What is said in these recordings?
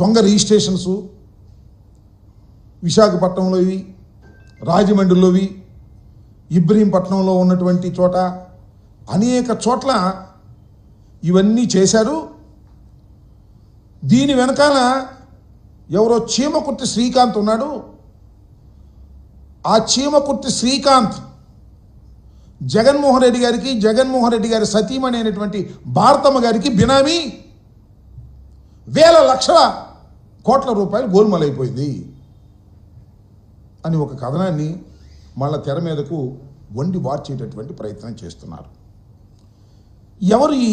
దొంగ రిజిస్ట్రేషన్స్ విశాఖపట్నంలోవి, రాజమండ్రిలోవి, ఇబ్రహీంపట్నంలో ఉన్నటువంటి చోట అనేక చోట్ల ఇవన్నీ చేశారు. దీని వెనకాల ఎవరో చీమకుర్తి శ్రీకాంత్ ఉన్నాడు. ఆ చీమకుర్తి శ్రీకాంత్ జగన్మోహన్ రెడ్డి గారికి, జగన్మోహన్ రెడ్డి గారి సతీమణి అయినటువంటి భారతమ్మ గారికి బినామీ. వేల లక్షల కోట్ల రూపాయలు గోల్మాలైపోయింది అని ఒక కథనాన్ని మళ్ళా తెర మీదకు వండి వార్చేటటువంటి ప్రయత్నం చేస్తున్నారు. ఎవరు ఈ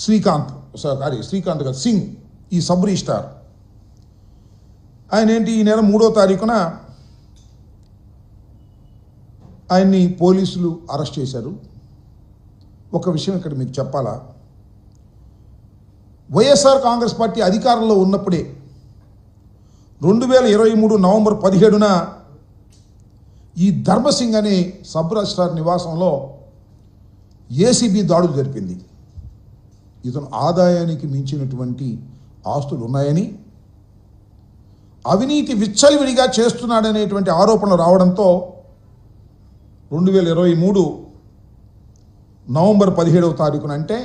శ్రీకాంత్ కాదు సింగ్, ఈ సబ్ రిజిస్ట్రార్? ఆయన ఏంటి, ఈ నెల 3వ తారీఖున ఆయన్ని పోలీసులు అరెస్ట్ చేశారు. ఒక విషయం ఇక్కడ మీకు చెప్పాలా, వైఎస్ఆర్ కాంగ్రెస్ పార్టీ అధికారంలో ఉన్నప్పుడే 2023 నవంబర్ 17న ఈ ధర్మసింగ్ అనే సబ్ రిజిస్ట్రార్ నివాసంలో ఏసీబీ దాడులు జరిపింది. ఇతను ఆదాయానికి మించినటువంటి ఆస్తులు ఉన్నాయని, అవినీతి విచ్చలవిడిగా చేస్తున్నాడనేటువంటి ఆరోపణలు రావడంతో 2023 నవంబర్ 17వ తారీఖున, అంటే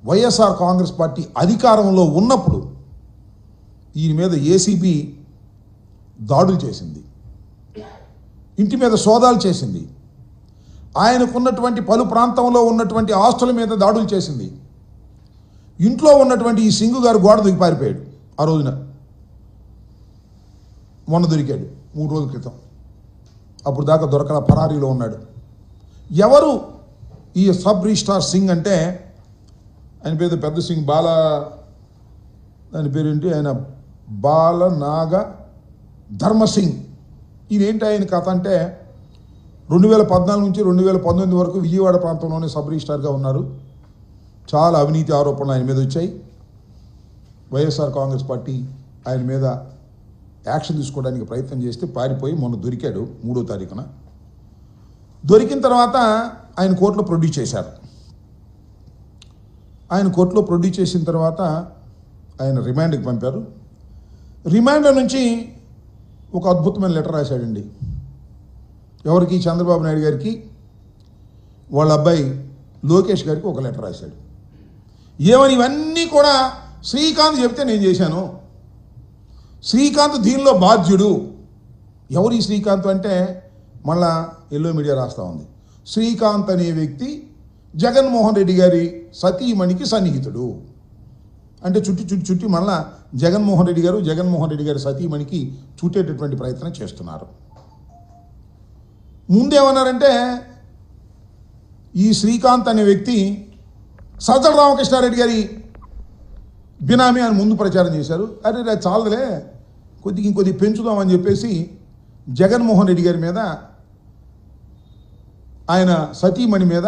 వైఎస్ఆర్ కాంగ్రెస్ పార్టీ అధికారంలో ఉన్నప్పుడు ఈయన మీద ఏసీబీ దాడులు చేసింది, ఇంటి మీద సోదాలు చేసింది, ఆయనకున్నటువంటి పలు ప్రాంతంలో ఉన్నటువంటి ఆస్తుల మీద దాడులు చేసింది. ఇంట్లో ఉన్నటువంటి ఈ సింగు గారు గోడ దిగి పారిపోయాడు. ఆ రోజున మొన్న దొరికాడు 3 రోజుల క్రితం. అప్పుడు దాకా దొరకల, పరారీలో ఉన్నాడు. ఎవరు ఈ సబ్ రిజిస్ట్రార్ సింగ్ అంటే, ఆయన పేరు పెద్ద సింగ్, దాని పేరేంటి, ఆయన బాలనాగ ధర్మసింగ్. ఈయనేంటి ఆయన కథ అంటే, 2014 నుంచి 2019 వరకు విజయవాడ ప్రాంతంలోనే సబ్ రిజిస్ట్రార్గా ఉన్నారు. చాలా అవినీతి ఆరోపణలు ఆయన మీద వచ్చాయి. వైఎస్ఆర్ కాంగ్రెస్ పార్టీ ఆయన మీద యాక్షన్ తీసుకోవడానికి ప్రయత్నం చేస్తే పారిపోయి మొన్న దొరికాడు 3వ తారీఖున. దొరికిన తర్వాత ఆయన కోర్టులో ప్రొడ్యూస్ చేశారు. ఆయన కోర్టులో ప్రొడ్యూస్ చేసిన తర్వాత ఆయన రిమాండ్కి పంపారు. రిమాండ్ నుంచి ఒక అద్భుతమైన లెటర్ రాశాడండి. ఎవరికి? చంద్రబాబు నాయుడు గారికి, వాళ్ళ అబ్బాయి లోకేష్ గారికి ఒక లెటర్ రాశాడు. ఏమని? ఇవన్నీ కూడా శ్రీకాంత్ చెప్తే నేను చేశాను, శ్రీకాంత్ దీనిలో బాధ్యుడు. ఎవరు ఈ శ్రీకాంత్ అంటే, మళ్ళా ఎల్లో మీడియా రాస్తూ ఉంది, శ్రీకాంత్ అనే వ్యక్తి జగన్మోహన్ రెడ్డి గారి సతీమణికి సన్నిహితుడు. అంటే చుట్టి మళ్ళా జగన్మోహన్ రెడ్డి గారి సతీమణికి చుట్టేటటువంటి ప్రయత్నం చేస్తున్నారు. ముందేమన్నారంటే, ఈ శ్రీకాంత్ అనే వ్యక్తి సజ్జల రామకృష్ణారెడ్డి గారి బినామీ అని ముందు ప్రచారం చేశారు. అరే చాలదులే, ఇంకొద్ది పెంచుదామని చెప్పేసి జగన్మోహన్ రెడ్డి గారి మీద, ఆయన సతీమణి మీద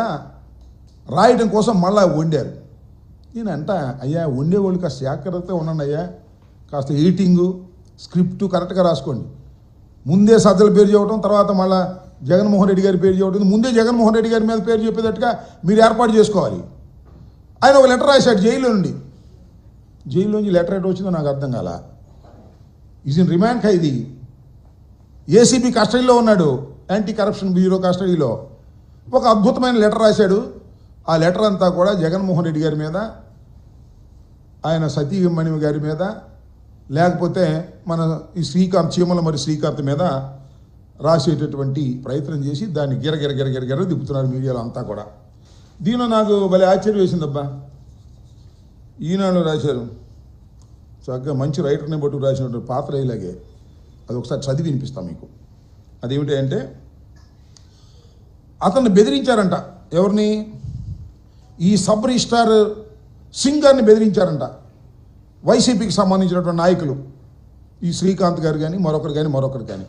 రాయడం కోసం మళ్ళా వండారు. నేనంట, అయ్యా వండేవాళ్ళు కాస్త జాగ్రత్తగా ఉండండి అయ్యా, కాస్త ఎడిటింగు స్క్రిప్టు కరెక్ట్గా రాసుకోండి. ముందే సజ్జల పేరు చెప్పడం, తర్వాత మళ్ళా జగన్మోహన్ రెడ్డి గారి పేరు చెప్పడం, ముందే జగన్మోహన్ రెడ్డి గారి మీద పేరు చెప్పేటట్టుగా మీరు ఏర్పాటు చేసుకోవాలి. ఆయన ఒక లెటర్ రాశాడు జైల్లో నుండి. జైల్లోంచి లెటర్ ఎటు వచ్చిందో నాకు అర్థం కాల. Is in remand Khaidi. ACB కస్టడీలో ఉన్నాడు, యాంటీ కరప్షన్ బ్యూరో కస్టడీలో. ఒక అద్భుతమైన లెటర్ రాశాడు. ఆ లెటర్ అంతా కూడా జగన్మోహన్ రెడ్డి గారి మీద, ఆయన సతీమణి గారి మీద, లేకపోతే మన ఈ శ్రీకాంత్ శ్రీకాంత్ మీద రాసేటటువంటి ప్రయత్నం చేసి దాన్ని గిరగిర దిప్పుతున్నారు మీడియాలో అంతా కూడా. దీనిలో నాకు భలే ఆశ్చర్యం వేసిందబ్బా. ఈనాడు రాశారు, చక్కగా మంచి రైటర్ని బట్టి రాసినటువంటి పాత్ర ఇలాగే. అది ఒకసారి చదివి వినిపిస్తాం మీకు. అదేమిటి అంటే, అతన్ని బెదిరించారంట. ఎవరిని? ఈ సబ్ రిజిస్ట్రార్ సింగ్ గారిని బెదిరించారంట వైసీపీకి సంబంధించినటువంటి నాయకులు. ఈ శ్రీకాంత్ గారు కానీ మరొకరు కానీ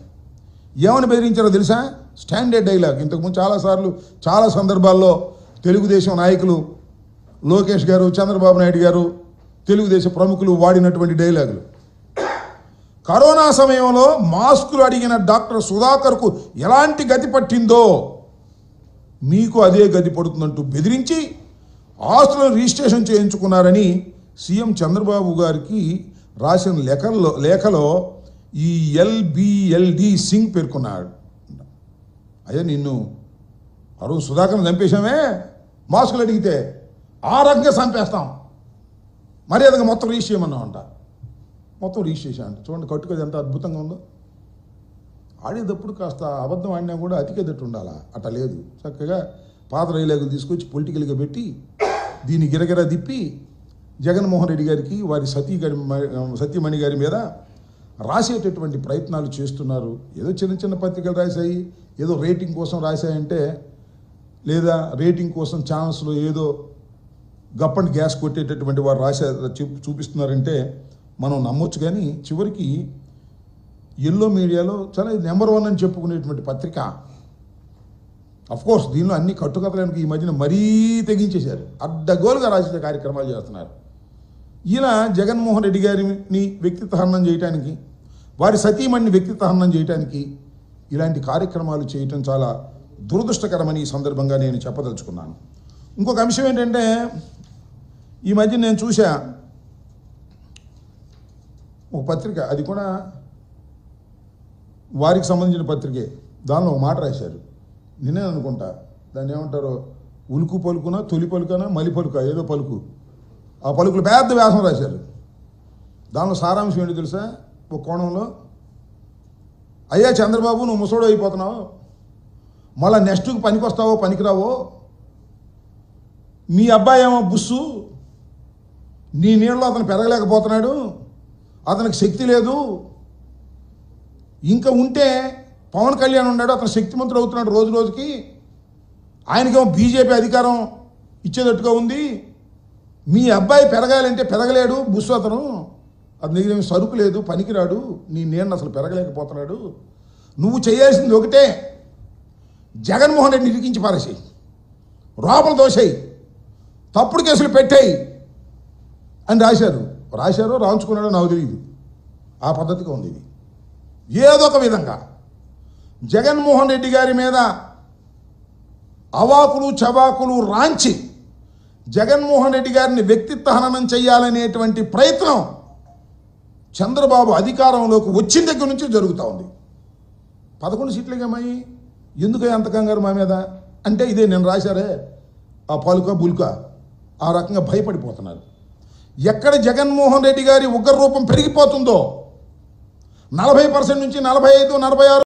ఏమని బెదిరించారో తెలుసా? Standard dialogue. ఇంతకుముందు చాలా సందర్భాల్లో తెలుగుదేశం నాయకులు, లోకేష్ గారు, చంద్రబాబు నాయుడు గారు, తెలుగుదేశం ప్రముఖులు వాడినటువంటి డైలాగులు. కరోనా సమయంలో మాస్కులు అడిగిన డాక్టర్ సుధాకర్కు ఎలాంటి గతి పట్టిందో మీకు అదే గతి పడుతుందంటూ బెదిరించి ఆస్తులను రిజిస్ట్రేషన్ చేయించుకున్నారని సీఎం చంద్రబాబు గారికి రాసిన లేఖలో ఈ LBLD సింగ్ పేర్కొన్నాడు. అయ్యా నిన్ను అరువు సుధాకర్ని చంపేశామే, మాస్కులు అడిగితే ఆ రకంగా చంపేస్తాం, మర్యాదగా మొత్తం రీచ్ చేయమన్నామంట. మొత్తం రీచ్ చేశామంట. చూడండి కట్టుకోది ఎంత అద్భుతంగా ఉందో. ఆడేటప్పుడు కాస్త అబద్ధం ఆడినా కూడా అతికేదట్టు ఉండాలా, అట్లా లేదు. చక్కగా పాత రైలాగులు తీసుకొచ్చి పొలిటికల్గా పెట్టి దీన్ని గిరగిరా తిప్పి జగన్మోహన్ రెడ్డి గారికి వారి సతీమణి గారి మీద రాసేటటువంటి ప్రయత్నాలు చేస్తున్నారు. ఏదో చిన్న చిన్న పత్రికలు రాశాయి, ఏదో రేటింగ్ కోసం రాశాయంటే, లేదా రేటింగ్ కోసం ఛానల్స్లో ఏదో గప్పండి గ్యాస్ కొట్టేటటువంటి వారు చూపిస్తున్నారంటే మనం నమ్మొచ్చు. కానీ చివరికి ఎల్లో మీడియాలో చాలా నెంబర్ 1 అని చెప్పుకునేటువంటి పత్రిక. అఫ్కోర్స్ దీనిలో అన్ని కట్టుకథలకు ఈ మధ్యన మరీ తెగించేశారు, అడ్డగోలుగా రాసే కార్యక్రమాలు చేస్తున్నారు. ఇలా జగన్మోహన్ రెడ్డి గారిని వ్యక్తిత్వ హననం చేయడానికి, వారి సతీమణిని వ్యక్తిత్వ హననం చేయడానికి ఇలాంటి కార్యక్రమాలు చేయటం చాలా దురదృష్టకరమని ఈ సందర్భంగా నేను చెప్పదలుచుకున్నాను. ఇంకొక అంశం ఏంటంటే, ఈ మధ్య నేను చూసా ఒక పత్రిక, అది కూడా వారికి సంబంధించిన పత్రికే, దానిలో ఒక మాట రాశారు. నేనే అనుకుంటా దాన్ని ఏమంటారో, ఉలుకు పలుకునా, తొలి పలుకనా, మలి పలుక, ఏదో పలుకు, ఆ పలుకులు పెద్ద వ్యాసం రాశారు. దానిలో సారాంశం ఏంటో తెలుసా? ఒక కోణంలో, అయ్యా చంద్రబాబు నువ్వు ముసోడు అయిపోతున్నావు, మళ్ళీ నెక్స్ట్కి పనికొస్తావో పనికిరావో, మీ అబ్బాయి ఏమో బుస్సు, నీ నీళ్ళలో అతను పెరగలేకపోతున్నాడు, అతనికి శక్తి లేదు, ఇంకా ఉంటే పవన్ కళ్యాణ్ ఉన్నాడు, అతను శక్తిమంతుడు అవుతున్నాడు రోజు రోజుకి, ఆయనకేమో బీజేపీ అధికారం ఇచ్చేటట్టుగా ఉంది, మీ అబ్బాయి పెరగాలంటే పెరగలేడు బుస్సు, అతని దగ్గర ఏమి సరుకు లేదు, పనికిరాడు, నీ నేను అసలు పెరగలేకపోతున్నాడు, నువ్వు చేయాల్సింది ఒకటే, జగన్మోహన్ రెడ్డిని ఇరికించి పారేసేయి, లోపల దోసేయి, తప్పుడు కేసులు పెట్టేయి అని రాశారో రాయించుకున్నాడో నాకు తెలియదు. ఆ పద్ధతిగా ఉంది ఇది. ఏదో ఒక విధంగా జగన్మోహన్ రెడ్డి గారి మీద అవాకులు చవాకులు రాంచి జగన్మోహన్ రెడ్డి గారిని వ్యక్తిత్వ హననం చేయాలనేటువంటి ప్రయత్నం చంద్రబాబు అధికారంలోకి వచ్చిన దగ్గర నుంచి జరుగుతూ ఉంది. 11 సీట్లుగేమయ్యి, ఎందుకు అంత కంగారు మా మీద అంటే, ఇదే నేను రాశారే ఆ పలుక బుల్క, ఆ రకంగా భయపడిపోతున్నారు. ఎక్కడ జగన్మోహన్ రెడ్డి గారి ఉగ్ర రూపం పెరిగిపోతుందో, 40% నుంచి 45, 46